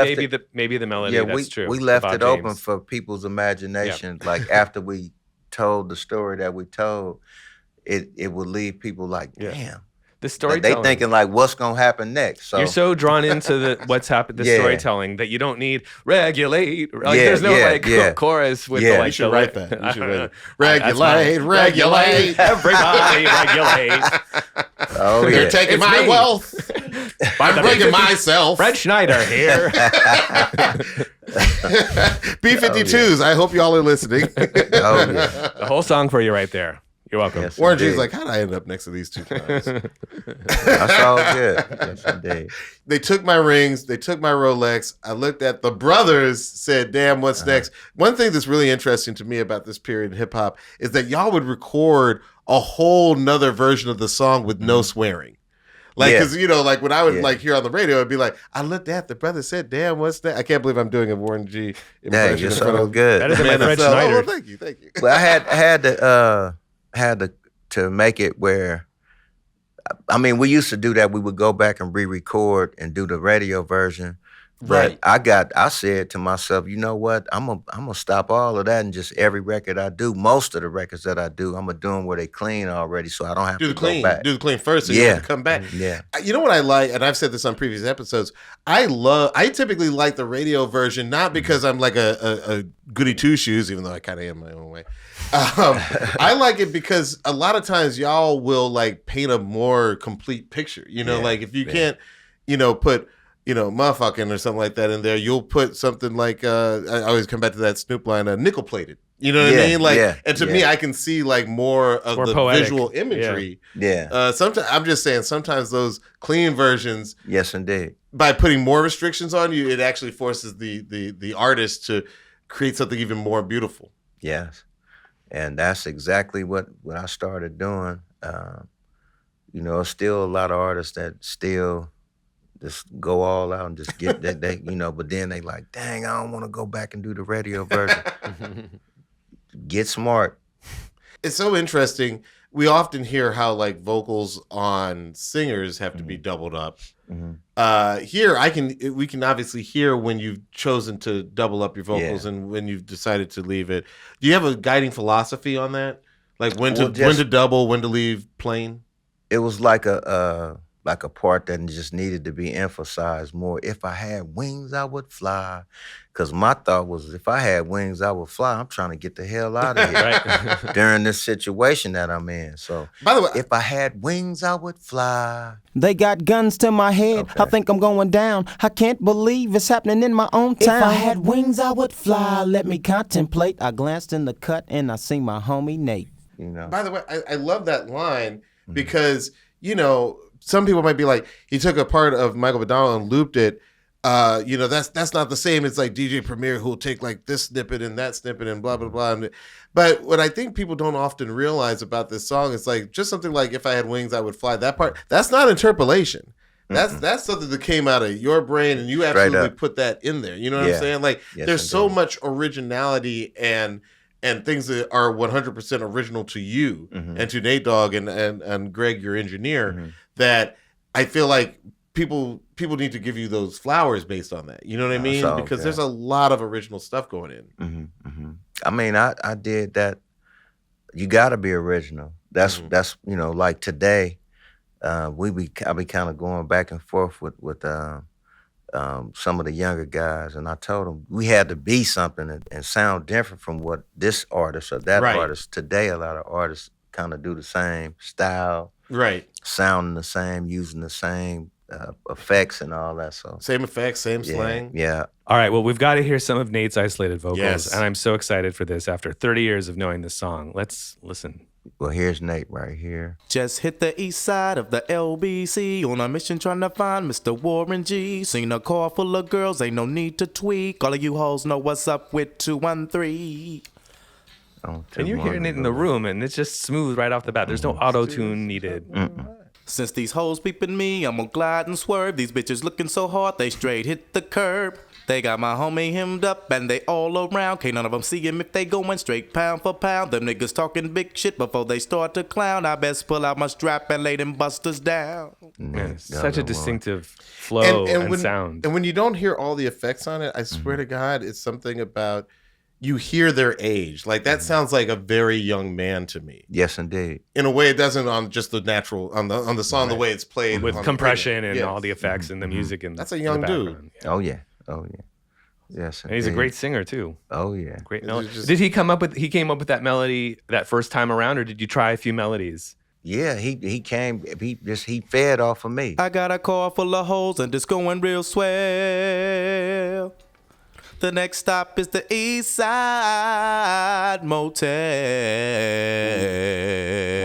maybe the melody. Yeah, that's true. We left about it open James. for people's imagination. Like after we told the story that we told, it would leave people like, damn. The storytelling. They thinking like, what's gonna happen next? So you're so drawn into the storytelling that you don't need regulate. Like there's no chorus with the You should write that. You should write it. Regulate. Everybody regulate. Oh yeah. They're taking my wealth. I'm bringing myself. Fred Schneider here. B-52s. I hope y'all are listening. Oh yeah. The whole song for you right there. You're welcome. Yes, Warren G's indeed. like, how'd I end up next to these two clowns? That's all good. Yes, indeed. They took my rings. They took my Rolex. I looked at the brothers, said, damn, what's next? One thing that's really interesting to me about this period in hip hop is that y'all would record a whole nother version of the song with no swearing. Like, because, like when I would like hear on the radio, it'd be like, I looked at the brother said, damn, what's that? I can't believe I'm doing a Warren G impression. You're so good. That is my Fred Schneider. Oh, thank you. Well, I had to make it where, I mean, we used to do that. We would go back and re-record and do the radio version. But Right. I said to myself, you know what? I'm gonna stop all of that and just every record I do, most of the records that I do, I'm gonna do them where they clean already, so I don't have Do to the clean. go back. Do the clean first, so you have to come back. Yeah. You know what I like, and I've said this on previous episodes. I typically like the radio version, not because I'm like a goody two shoes, even though I kind of am my own way. I like it because a lot of times y'all will like paint a more complete picture. Like if you can't, put motherfucking or something like that in there, you'll put something like I always come back to that Snoop line, nickel plated. You know what I mean? Like, and to me, I can see like more of the poetic. visual imagery. Yeah. Sometimes I'm just saying, sometimes those clean versions, Yes, indeed. by putting more restrictions on you, it actually forces the artist to create something even more beautiful. Yes. And that's exactly what I started doing. Still a lot of artists that still just go all out and just get that, but then they like, dang, I don't want to go back and do the radio version. Get smart. It's so interesting. We often hear how like vocals on singers have to be doubled up. Here, we can obviously hear when you've chosen to double up your vocals and when you've decided to leave it. Do you have a guiding philosophy on that? Like when to double, when to leave plain? It was like a part that just needed to be emphasized more. If I had wings, I would fly. Because my thought was, if I had wings, I would fly. I'm trying to get the hell out of here during this situation that I'm in. So, by the way, if I had wings, I would fly. They got guns to my head. Okay. I think I'm going down. I can't believe it's happening in my own town. If I had wings, I would fly. Let me contemplate. I glanced in the cut and I seen my homie Nate. By the way, I love that line because, some people might be like, he took a part of Michael McDonald and looped it. That's not the same. It's like DJ Premier who'll take like this snippet and that snippet and blah, blah, blah. But what I think people don't often realize about this song is like just something like if I had wings, I would fly. That part, that's not interpolation. That's something that came out of your brain and you absolutely put that in there. You know what I'm saying? Like there's so much originality and things that are 100% original to you and to Nate Dogg and Greg, your engineer, that I feel like people need to give you those flowers based on that. You know what I mean? Because there's a lot of original stuff going in. I mean, I did that. You got to be original. That's like today, I be kind of going back and forth with some of the younger guys, and I told them we had to be something and sound different from what this artist or that artist. Today, a lot of artists kind of do the same style, sounding the same, using the same effects and all that. So same effects, same slang. Yeah. All right, well, we've got to hear some of Nate's isolated vocals, Yes. and I'm so excited for this after 30 years of knowing this song. Let's listen. Well, here's Nate right here. Just hit the east side of the LBC on a mission trying to find Mr. Warren G. Seen a car full of girls, ain't no need to tweak. All of you hoes know what's up with 213. And you're hearing it in the room, and it's just smooth right off the bat. There's no auto-tune needed. Since these hoes peeping me, I'm gonna glide and swerve. These bitches looking so hard, they straight hit the curb. They got my homie hemmed up and they all around. Can't none of them see him if they going straight pound for pound. Them niggas talking big shit before they start to clown. I best pull out my strap and lay them busters down. Man, such a distinctive flow and sound. And when you don't hear all the effects on it, I swear to God, it's something about you hear their age. Like that sounds like a very young man to me. Yes, indeed. In a way, it doesn't on just the natural on the song, the way it's played with compression and all the effects and the music and that's a young dude. Yeah. Oh yeah. Yes, and he's a great singer too. Oh yeah, great melody. Did he came up with that melody that first time around, or did you try a few melodies? Yeah, he came. He fed off of me. I got a car full of hoes and it's going real swell. The next stop is the Eastside Motel.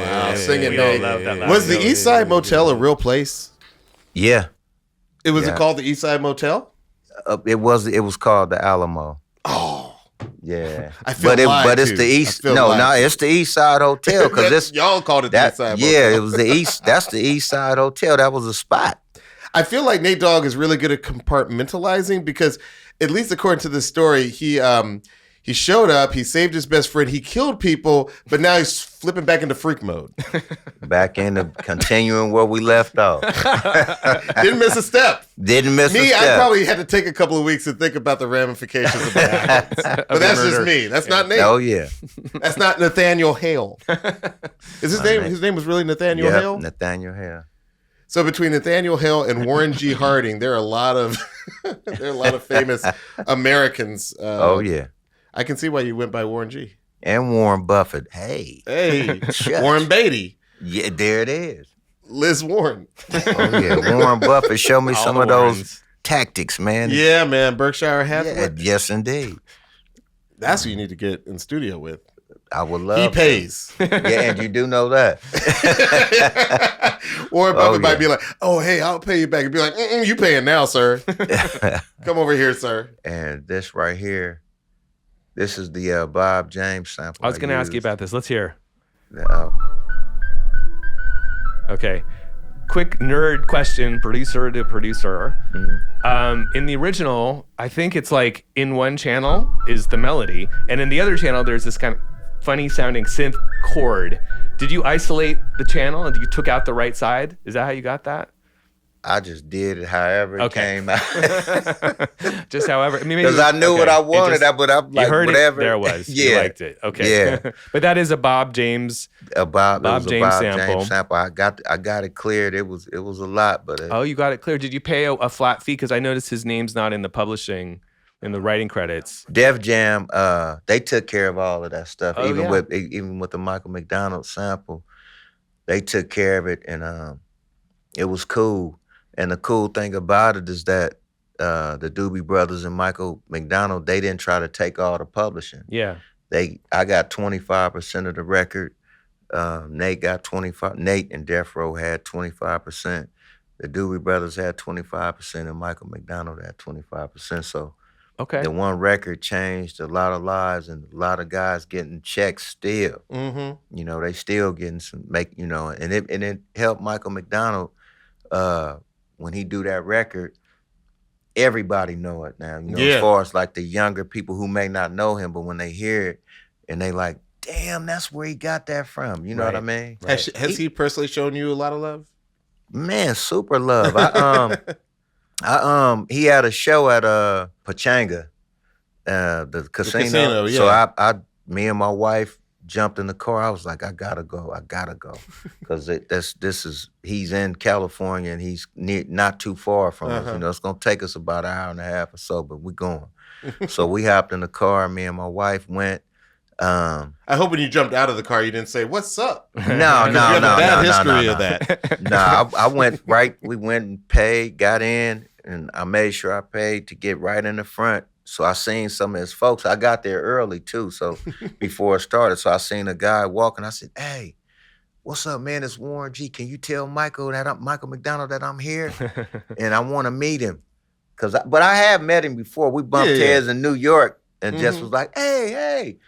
Wow, singing that. Was the Eastside Motel a real place? Yeah. It was called the Eastside Motel? It was called the Alamo. Oh. Yeah. I feel but it's the East. It's the Eastside Hotel because it's y'all called it the Eastside Motel. Yeah, it was the East. That's the Eastside Hotel. That was a spot. I feel like Nate Dogg is really good at compartmentalizing because, at least according to this story, he showed up, he saved his best friend, he killed people, but now he's flipping back into freak mode. Back into continuing where we left off. Didn't miss a step. Didn't miss a step. I probably had to take a couple of weeks to think about the ramifications of that. But that's just me. That's not Nate. Oh yeah. That's not Nathaniel Hale. Is his name? His name was really Nathaniel Hale? Nathaniel Hale. So between Nathaniel Hale and Warren G. Harding, there are a lot of famous Americans. Oh yeah. I can see why you went by Warren G. And Warren Buffett. Hey. Warren Beatty. Yeah, there it is. Liz Warren. Oh yeah, Warren Buffett. Show me some of those tactics, man. Yeah, man. Berkshire Hathaway. Yeah, yes, indeed. That's who you need to get in studio with. I would love. He pays. Yeah, and you do know that. Warren Buffett might be like, "Oh, hey, I'll pay you back." And be like, "You paying now, sir? Come over here, sir." And this right here, this is the Bob James sample. I was going to ask you about this. Let's hear. Okay. Quick nerd question, producer to producer. In the original, I think it's like in one channel is the melody, and in the other channel, there's this kind of funny sounding synth chord. Did you isolate the channel and you took out the right side? Is that how you got that? I just did it however it came out. Just however. I mean, because I knew what I wanted, but I'm like, you heard whatever. There it was. Yeah. You liked it. Okay. Yeah. But that is a Bob James. Bob James sample. I got it cleared. It was a lot, but you got it cleared. Did you pay a flat fee? Because I noticed his name's not in the publishing, in the writing credits. Def Jam, they took care of all of that stuff. Even with the Michael McDonald sample, they took care of it, and it was cool. And the cool thing about it is that the Doobie Brothers and Michael McDonald, they didn't try to take all the publishing. Yeah. I got 25% of the record. Nate got 25%. Nate and Death Row had 25%. The Doobie Brothers had 25%, and Michael McDonald had 25%. So the one record changed a lot of lives, and a lot of guys getting checks still. Mm-hmm. You know, they still getting and it helped Michael McDonald. When he do that record, everybody know it now. As far as like the younger people who may not know him, but when they hear it and they like, damn, that's where he got that from. You know what I mean? Right. Has he personally shown you a lot of love? Man, super love. He had a show at Pachanga, the casino. Yeah. So me and my wife jumped in the car. I was like, I gotta go, because he's in California and he's not too far from us. It's gonna take us about an hour and a half or so, but we're going. So we hopped in the car. Me and my wife went. I hope when you jumped out of the car, you didn't say, "What's up?" No. Bad history of that. No, I went right. We went and paid, got in, and I made sure I paid to get right in the front. So I seen some of his folks. I got there early too, so before it started. So I seen a guy walking. I said, "Hey, what's up, man? It's Warren G. Can you tell Michael McDonald that I'm here and I want to meet him?" But I have met him before. We bumped heads in New York and just was like, "Hey,"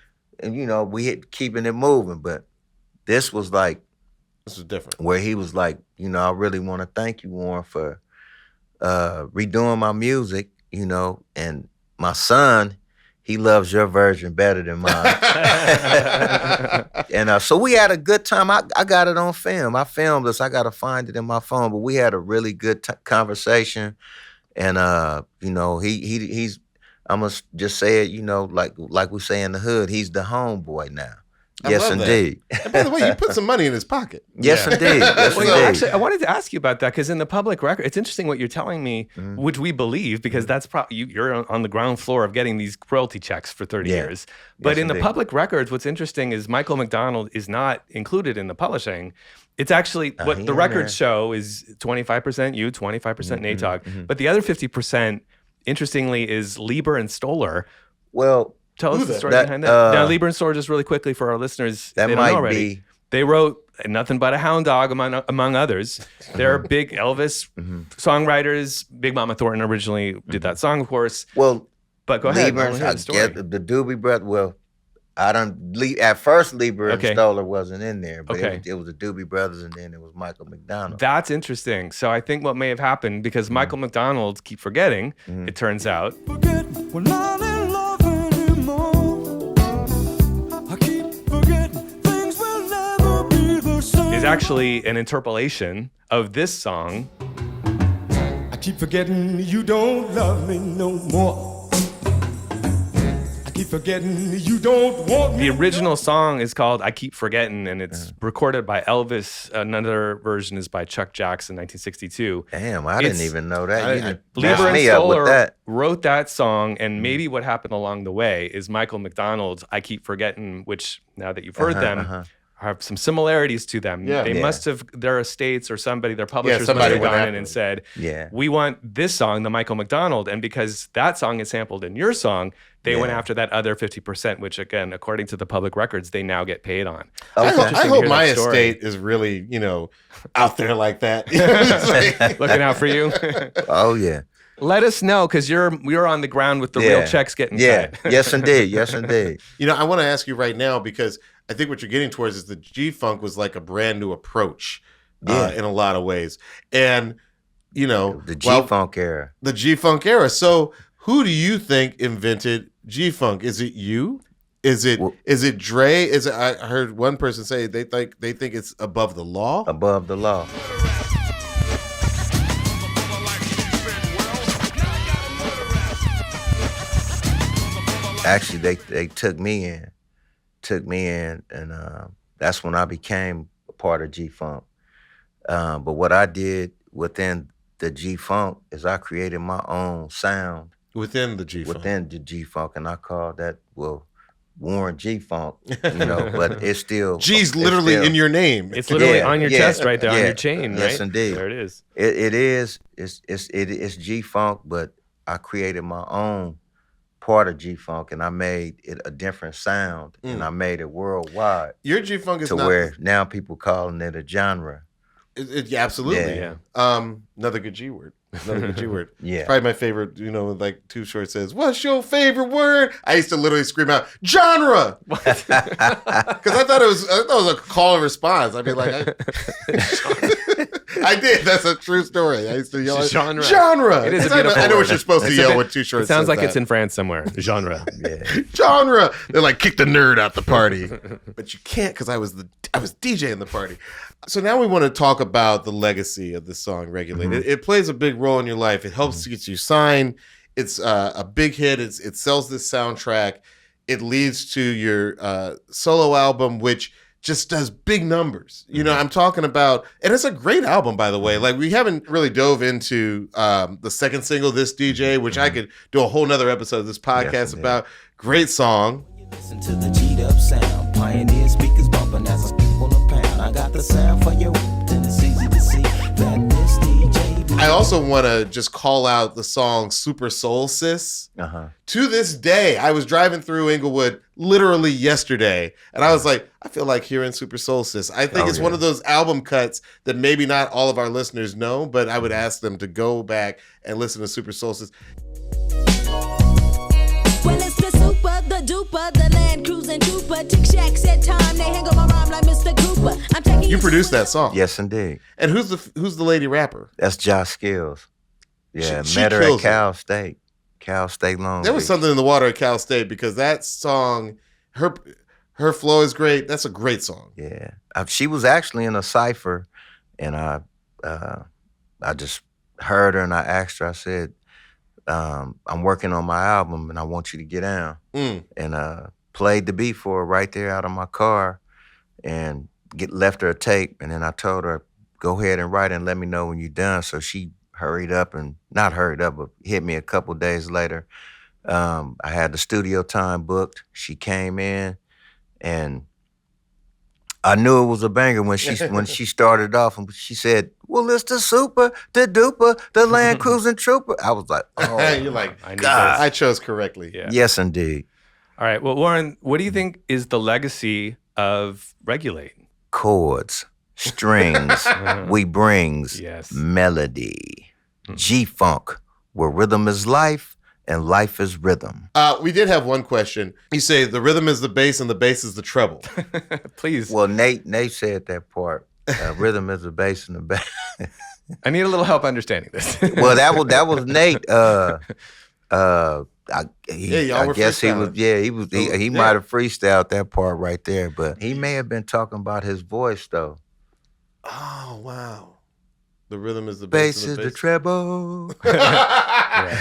and we hit keeping it moving. But this was different. Where he was like, I really want to thank you, Warren, for redoing my music, and my son, he loves your version better than mine. And so we had a good time. I got it on film. I filmed this. I got to find it in my phone. But we had a really good conversation. And, he's, I'm going to just say it, like we say in the hood, he's the homeboy now. Yes, indeed. And by the way, you put some money in his pocket. Yes, indeed. Yes, well, indeed. actually, I wanted to ask you about that because in the public record, it's interesting what you're telling me, which we believe because that's probably you're on the ground floor of getting these royalty checks for 30 years. But in the public records, what's interesting is Michael McDonald is not included in the publishing. It's actually what the records show is 25% you, 25% Nate Dogg, but the other 50%, interestingly, is Lieber and Stoller. Well. Tell us the story behind that. Now, Lieber and Stoller, just really quickly for our listeners, that they don't might know already. be. They wrote Nothing But a Hound Dog, among others. They're big Elvis songwriters. Big Mama Thornton originally did that song, of course. Well, but go ahead. Lieber, I get the Doobie Brothers. Well, at first Lieber and Stoller wasn't in there, but it was the Doobie Brothers, and then it was Michael McDonald. That's interesting. So I think what may have happened because Michael McDonald, keep forgetting, it turns out. Is actually an interpolation of this song. I keep forgetting you don't love me no more. I keep forgetting you don't want me. The original song is called I Keep Forgetting, and it's recorded by Elvis. Another version is by Chuck Jackson, 1962. Damn, I didn't even know that. Lieber and Stoller wrote that song, and maybe what happened along the way is Michael McDonald's I Keep Forgetting, which now that you've heard them, have some similarities to them. They must have, their estates or somebody, their publishers must have gone in and said, we want this song, the Michael McDonald. And because that song is sampled in your song, they went after that other 50%, which again, according to the public records, they now get paid on. I hope my estate is really, out there like that. Looking out for you. Oh, yeah. Let us know, because you're on the ground with the real checks getting cut. Yes, indeed. Yes, indeed. I want to ask you right now, because I think what you're getting towards is the G-Funk was like a brand new approach in a lot of ways. And, the G-Funk era. The G-Funk era. So who do you think invented G-Funk? Is it you? Is it Dre? I heard one person say they think it's above the law? Above the law. Actually, they took me in, and that's when I became a part of G-Funk. But what I did within the G-Funk is I created my own sound. Within the G-Funk? Within the G-Funk, and I called that, Warren G-Funk, but it's still... G's literally in your name. It's literally on your chest right there, on your chain, right? Yes, indeed. There it is. It is. It's G-Funk, but I created my own part of G-Funk, and I made it a different sound, and I made it worldwide. Your G-Funk is to where now people calling it a genre. Absolutely. Yeah. Another good G word. Another good G word. Yeah. It's probably my favorite, like Too Short says, "What's your favorite word?" I used to literally scream out, "Genre!" Because I thought it was a call and response. I'd be like, I did. That's a true story. I used to yell, genre. Genre. It is I know what you're supposed to yell when Too Short says. It sounds like that. it's in France somewhere. Genre. Genre. They're like, kick the nerd out the party. But you can't, because I was DJing the party. So now we want to talk about the legacy of the song Regulated. It plays a big role in your life. It helps to get you signed. It's a big hit. It sells this soundtrack. It leads to your solo album, which just does big numbers. I'm talking about, and it's a great album, by the way. Like, we haven't really dove into the second single, This DJ, which I could do a whole nother episode of this podcast about. Great song. Listen to the G-Dub sound. Pioneer speakers bumping as I speak on the pound. I got the sound for you, and it's easy to see that this DJ I also want to just call out the song Super Soul Sis. To this day, I was driving through Inglewood literally yesterday, and I was like, I feel like hearing Super Soul Sis. I think it's one of those album cuts that maybe not all of our listeners know, but I would ask them to go back and listen to Super Soul Sis. Well, it's the super, the duper, the land cruising trooper. Tick Shack said time, they hang on my rhyme like Mr. Cooper. I'm taking You produced that song. Yes, indeed. And who's the lady rapper? That's Josh Skills. Yeah, She met her kills at Cal State. Cal State Long There was Beach. something in the water at Cal State because that song, her flow is great. That's a great song. Yeah. She was actually in a cipher, and I just heard her and I asked her, I said, I'm working on my album and I want you to get down. And played the beat for her right there out of my car and left her a tape. And then I told her, go ahead and write and let me know when you're done. So she not hurried up, but hit me a couple days later. I had the studio time booked. She came in and I knew it was a banger when she started off and she said, well, it's the super, the duper, the land cruising trooper. I was like, oh, you're like, God. I chose correctly. Yeah. Yes, indeed. All right. Well, Warren, what do you think is the legacy of Regulate? Chords, strings, we brings, Yes. melody, G-funk, where rhythm is life and life is rhythm. We did have one question. You say the rhythm is the bass and the bass is the treble. Please. Well, Nate said that part. Rhythm is the bass and the bass. I need a little help understanding this. Well, that was Nate. Y'all were guess he freestyling. was. He might have freestyled that part right there, but he may have been talking about his voice though. Oh, wow. The rhythm is the Bass bass. is the treble.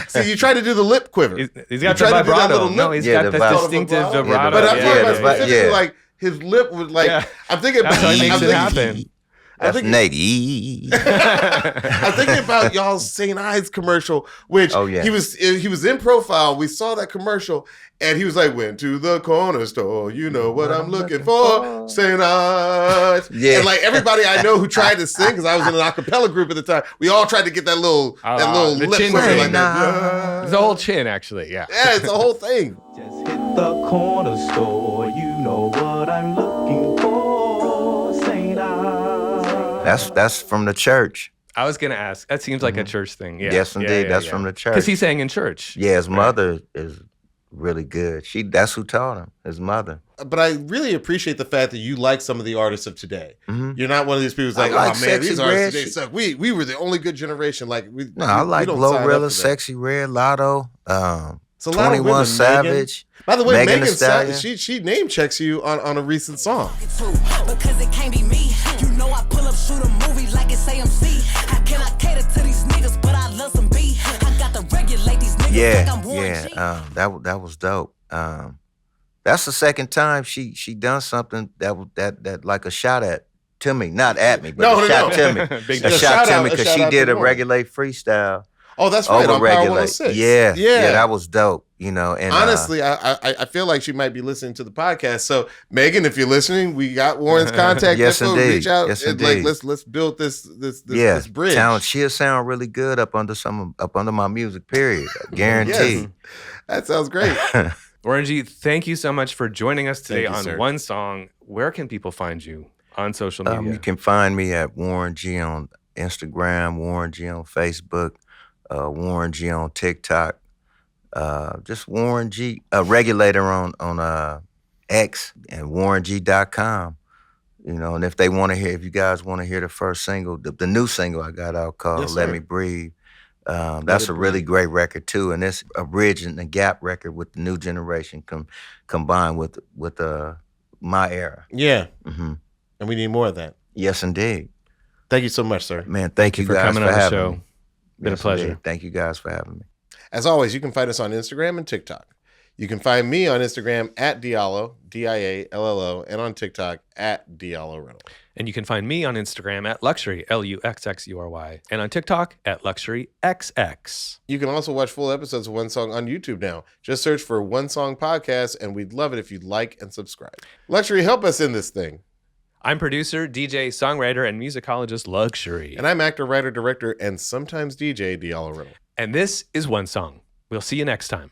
See, you try to do the lip quiver. He's got the vibrato. No, he's got the distinctive vibrato. But I'm talking about the vi- specifically yeah. like his lip would like. Yeah. I'm thinking about. That's how he makes I'm it thinking- happen. That's thinking- Nate. I'm thinking about y'all's St. Ides commercial, which he was in profile. We saw that commercial, and he was like, "Went to the corner store, you know what I'm looking for, St. Ides." Yeah. And like everybody I know who tried to sing, because I was in an a cappella group at the time, we all tried to get that little the lip chin quiver thing. like that. It's the whole chin, actually. Yeah. Yeah, it's the whole thing. Just hit the corner store, you know what I'm looking for, St. Ides. That's from the church. I was gonna ask. That seems like a church thing. Yeah. Yes, indeed. That's from the church. Because he sang in church. Yeah, his mother is really good. That's who taught him. His mother. But I really appreciate the fact that you like some of the artists of today. You're not one of these people who's like, I like "Oh man, these Sexy artists Red. today suck." We were the only good generation. Like I like we don't sign up Glorilla, for that. Sexy Red, Lotto, It's a lot of 21 women, Savage. Megan. By the way, Megan Megan Thee Stallion. she name checks you on a recent song. Because it can't be me. You know I pull up, shoot a movie like it's AMC. How can I cater to these niggas, but I love some beat. I got to regulate these niggas like I'm Warren G. That was dope. That's the second time she done something that like a shot at to me, not at me, but a shot to me. Big A deal. shot to Shout me out- because shout she out did to a Warren. Regulate freestyle. Oh, that's right, on Power Regulate. 106. Yeah, that was dope. You know, and honestly, I feel like she might be listening to the podcast. So, Megan, if you're listening, we got Warren's contact Yes, info. indeed. Reach out Yes, and like indeed. let's build this bridge. talent. She'll sound really good up under my music. Period, guaranteed. Yes. That sounds great. Warren G, thank you so much for joining us today Thank you, on sir. One Song. Where can people find you on social media? You can find me at Warren G on Instagram, Warren G on Facebook, Warren G on TikTok. Just Warren G, Regulator on X and warreng.com. You know, and if you guys want to hear the first single, the new single I got out called Yes, Let sir. Me Breathe. That's a really great record too, and it's a bridge and a gap record with the new generation combined with my era. Yeah. Mm-hmm. And we need more of that. Yes, indeed. Thank you so much, sir. Man, thank you for guys coming for on the having show. me. Been a Yes, pleasure. indeed. Thank you guys for having me. As always, you can find us on Instagram and TikTok. You can find me on Instagram at Diallo, Diallo, and on TikTok at Diallo Reynolds. And you can find me on Instagram at Luxury, LUXXURY, and on TikTok at LuxuryXX. You can also watch full episodes of One Song on YouTube now. Just search for One Song Podcast, and we'd love it if you'd like and subscribe. Luxury, help us in this thing. I'm producer, DJ, songwriter, and musicologist Luxury. And I'm actor, writer, director, and sometimes DJ Diallo. And this is One Song. We'll see you next time.